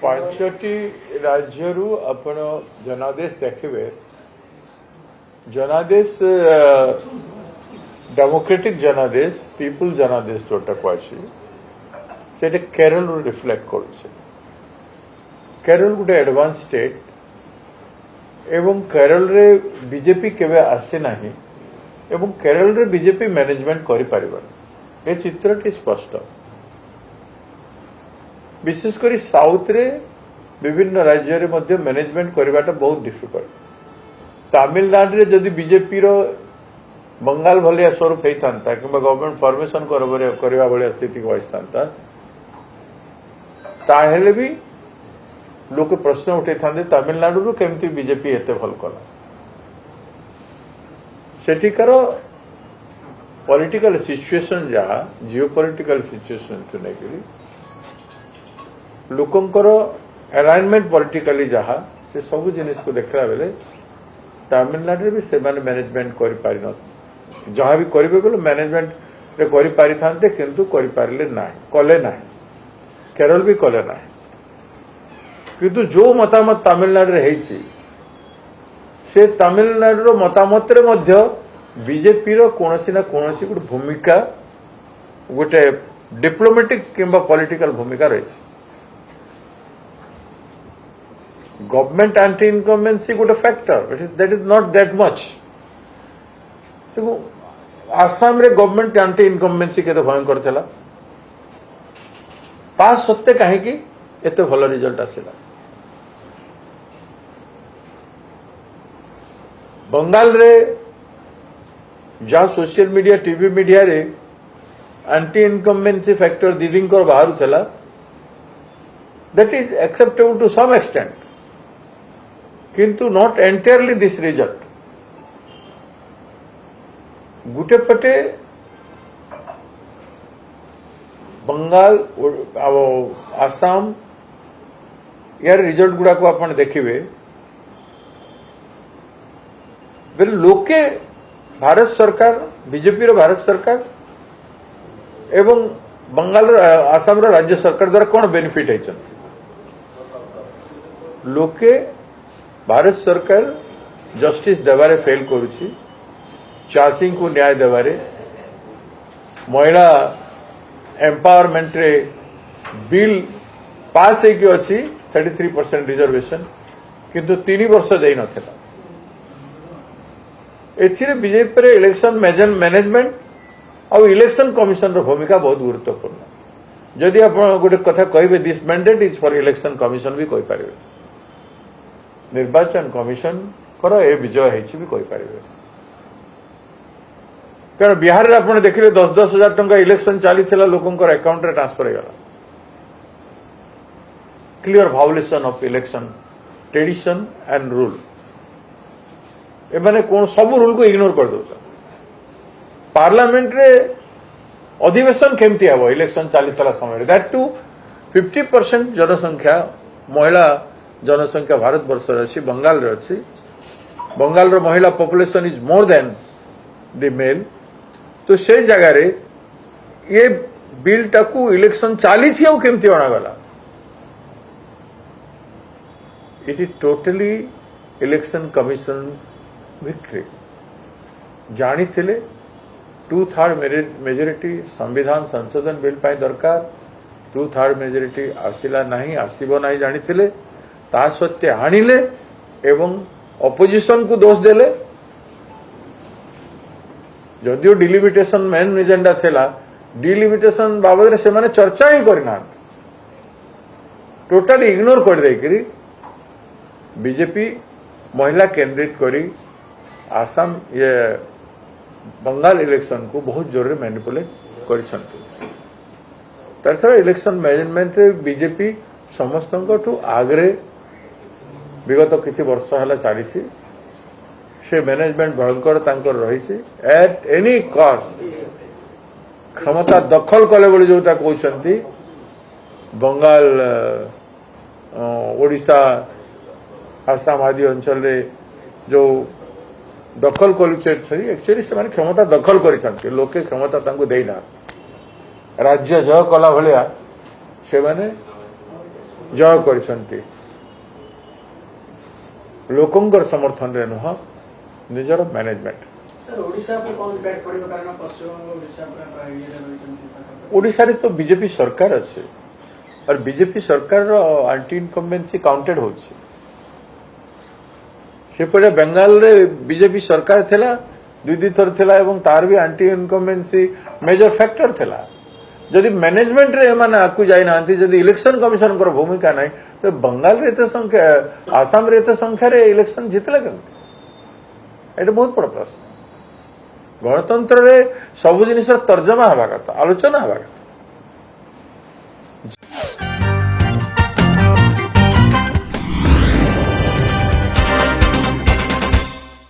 ପାଞ୍ଚଟି ରାଜ୍ୟରୁ ଆପଣ ଜନାଦେଶ ଦେଖିବେ। ଜନାଦେଶ ଡେମୋକ୍ରେଟିକ ଜନାଦେଶ ପିପୁଲ ଜନାଦେଶ ଯୋଉଟାକୁ ଅଛି ସେଟା କେରଳରୁ ରିଫ୍ଲେକ୍ଟ କରୁଛି। କେରଳ ଗୋଟେ ଆଡଭାନ୍ସ ଷ୍ଟେଟ ଏବଂ କେରଳରେ ବିଜେପି କେବେ ଆସି ନାହିଁ ଏବଂ କେରଳରେ ବିଜେପି ମ୍ୟାନେଜମେଣ୍ଟ କରିପାରିବନି। ଏ ଚିତ୍ରଟି ସ୍ପଷ୍ଟ। विशेषकर साउथ रे विभिन्न राज्य रे मध्य मैनेजमेंट करवाटा बहुत डिफिकल्ट। तमिलनाडु रे जदि बीजेपी रो बंगाल भलिया स्वरूप होता कि गवर्नमेंट फॉर्मेशन करवा भाया स्थिति होता ताहेले भी लोक प्रश्न उठे था तमिलनाडु केमती बीजेपी एते भल कला। सेठिकार पॉलिटिकल सिचुएशन जहाँ जियो पॉलिटिकल सिचुएशन को लेकर लोकंकर अलाइनमेंट पॉलिटिकली जहाँ से सब जिनिस को देखला बेले तमिलनाडु भी से मैनेजमेंट कर पारि न जहाँ भी करेंगे बोले मैनेजमेंट रे करि पारि थांते किंतु करि पारिले नाही कले नाही। केरल भी कले नाही किंतु जो मतामत तमिलनाडु रे हेछि से तमिलनाडु रो मतामत रे मध्य बीजेपी रो कोनोसी ना कोनोसी गुड भूमिका गोटे डिप्लोमेटिक किंबा पॉलिटिकल भूमिका रही। गवर्नमेंट एंटी इनकम्बेंसी गोटे factor that is not that much. देखो आसाम रे गवर्नमेंट एंटी इनकम्बेंसी केते भयंकर थिला पास सत्ते कहीं एते भल रिजल्ट आसिला। बंगाल रे जहाँ सोशल मीडिया टीवी मीडिया रे एंटी इनकम्बेंसी फैक्टर दीदी बाहर थिला that is acceptable to some extent किंतु नॉट एंटायरली दिस रिजल्ट। गुटे पटे बंगाल आसाम यार रिजल्ट गुड़ा को आप देखिए बेले लोके भारत सरकार बीजेपी रो भारत सरकार एवं बंगाल आसाम रो राज्य सरकार द्वारा कौन बेनिफिट है लोके भारत सरकार जस्टिस देवारे फेल करुछि चाषी को न्याय देवारे महिला एम्पावरमेंट रे बिल पास होगी अच्छी 33% रिजर्वेशन किंतु 3 वर्ष दे नथिला। एथिरे बीजेपी रे इलेक्शन मैनेजमेंट और इलेक्शन कमिशन रो भूमिका बहुत गुरुत्वपूर्ण। जदि आप गोटे कथा कहे this mandate is for election commission भी कहि पारे निर्वाचन कमिशन करो ए विजय है भी कहि पारे। कारण बिहार रे आपण देखिले 10-10 हजार टंका इलेक्शन चली लोकंकर अकाउंट रे ट्रांसफर हो clear violation of election tradition and rule. एमाने कोन सब रूल को इग्नोर कर दो। पार्लियामेंट रे अधिवेशन केमती हबो इलेक्शन चली समय दैट टू 50% जनसंख्या महिला जनसंख्या भारत वर्ष अच्छी बंगाल रे अच्छी। बंगाल रो महिला population is more than the male. तो से जगह रे ये बिल टाकू इलेक्शन चली केमती अणागला it is totally election commission's victory. जानी थिले 2/3 मेजोरिटी संविधान संशोधन बिल पाई दरकार 2/3 मेजोरिटी आसिला नहीं आसीबो नहीं जानी थिले ता सत्य आनिले एवं ऑपोजिशन को दोष देले। जदियो डिलिमिटेशन मेन एजेंडा थिला डिलिमिटेशन बाबद रे से माने चर्चा ही करना टोटली इग्नोर कर देकरी बीजेपी महिला केंद्रित करी आसाम ये बंगाल इलेक्शन को बहुत जोर रे मैनिपुलेट करिसंती। तथा इलेक्शन मैनेजमेंट रे बीजेपी समस्तंकठू आगरे विगत किछि वर्ष हला चली से मैनेजमेंट भयंकर तांकर रही एट एनी कॉस्ट क्षमता दखल कले बोली जोटा कहते बंगाल ओडिशा आसाम आदि अंचल रे जो दखल कर एक्चुअली से क्षमता दखल कर लोके क्षमता देना राज्य जय कला भाया से जय कर लोकंकर समर्थन रे नुह निजर मैनेजमेंट सर ओडिशा पर कौन इम्पैक्ट पड़िबो कारण पश्चिम बंग ओडिशा पर ये रहितन ओडिशा रे तो बीजेपी सरकार अच्छे और बीजेपी सरकार आंटी इनकम्बेन्सी काउंटेड होछि सेपटे बेंगाल रे बीजेपी सरकार थिला दुई थर थिला एवं तार भी आंटी इनकम्बेन्सी मेजर फैक्टर थिला जदि मैनेजमेंट रे एमाने आकु जाई नांती जदि इलेक्शन कमिशन कर भूमिका नहीं तो बंगाल रे एते संख्या आसाम रे एते संख्या रे इलेक्शन जितले केमति एटा बहुत बड़ प्रश्न गणतंत्र रे सब जिनिस तर्जमा हवा कथा आलोचना हवा कथा